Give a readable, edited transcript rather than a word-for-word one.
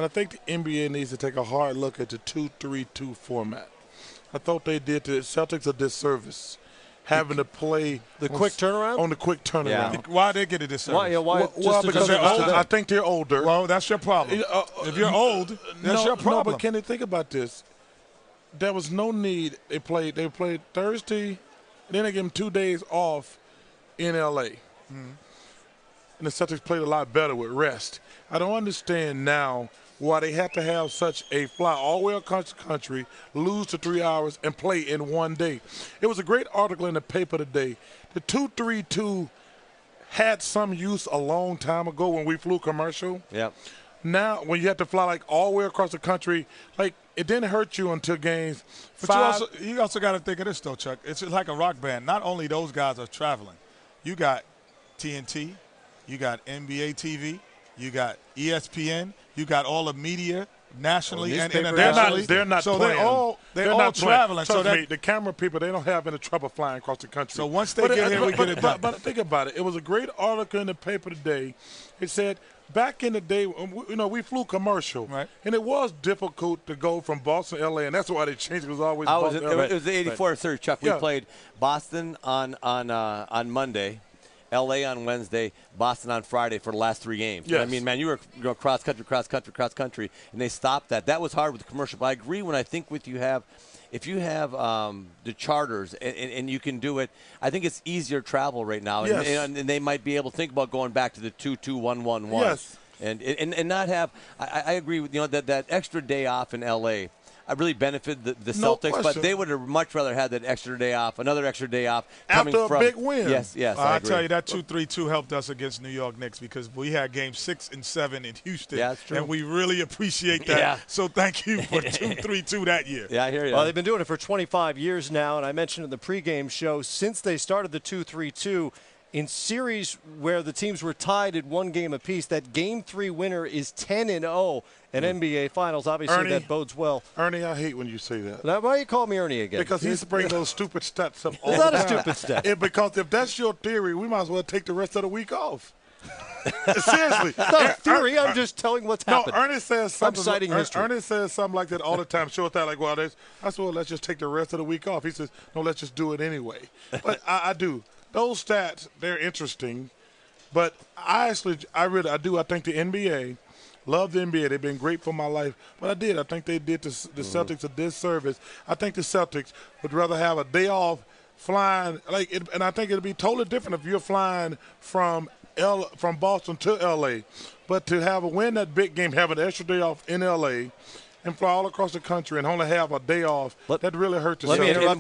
And I think the NBA needs to take a hard look at the 2-3-2 format. I thought they did the Celtics a disservice having to play the quick turnaround? On the quick turnaround. Yeah. Why they get a disservice? Why? Well, because I think they're older. Well, that's your problem. If you're old, that's your problem. No, but can you think about this? There was no need. They played Thursday, then they gave them 2 days off in L.A. Mm-hmm. And the Celtics played a lot better with rest. I don't understand now why they had to have such a fly all the way across the country, lose to 3 hours, and play in 1 day. It was a great article in the paper today. The 2-3-2 had some use a long time ago when we flew commercial. Yeah. Now, when you have to fly like all the way across the country, like it didn't hurt you until games. But you also got to think of this, though, Chuck. It's like a rock band. Not only those guys are traveling. You got TNT. You got NBA TV, you got ESPN, you got all the media nationally and internationally. They're not so playing. They're all traveling. So the camera people, they don't have any trouble flying across the country. So once they get here, we get it done. But think about it. It was a great article in the paper today. It said back in the day, we flew commercial, right? And it was difficult to go from Boston to L.A., and that's why they changed. It was always Boston, LA. It was the 84 surge, Chuck. We played Boston on Monday. L.A. on Wednesday, Boston on Friday for the last 3 games. Yes. I mean, man, you were cross country, and they stopped that. That was hard with the commercial. But I agree when I think if you have the charters and you can do it, I think it's easier travel right now. Yes. And they might be able to think about going back to the 2-2-1-1-1. Yes. And not have. I agree with that extra day off in L.A. I really benefited the Celtics, but they would have much rather had that extra day off, another extra day off coming after a from big win. Yes, I tell you that 2-3-2 helped us against New York Knicks because we had games 6 and 7 in Houston, that's true. and we really appreciate that. Yeah. So thank you for 2-3-2 that year. Yeah, I hear you. Well, they've been doing it for 25 years now, and I mentioned in the pregame show since they started the 2-3-2. In series where the teams were tied at 1 game apiece, that Game 3 winner is 10-0 in NBA Finals. Obviously, Ernie, that bodes well. Ernie, I hate when you say that. Now, why you call me Ernie again? Because he's bringing those stupid stats up all It's not the a time. stupid stat. Because if that's your theory, we might as well take the rest of the week off. Seriously. It's not a theory. I'm just telling what's happened. No, Ernie says something. I'm citing history. Ernie says something like that all the time. Show us that, like, well, I said, well, let's just take the rest of the week off. He says, no, let's just do it anyway. But I do. Those stats, they're interesting. But I think the NBA, love the NBA. They've been great for my life. But I think they did the Celtics a disservice. I think the Celtics would rather have a day off flying. And I think it would be totally different if you're flying from Boston to L.A. But to win that big game, have an extra day off in L.A., and fly all across the country and only have a day off, that really hurt the Celtics. Let me interrupt you.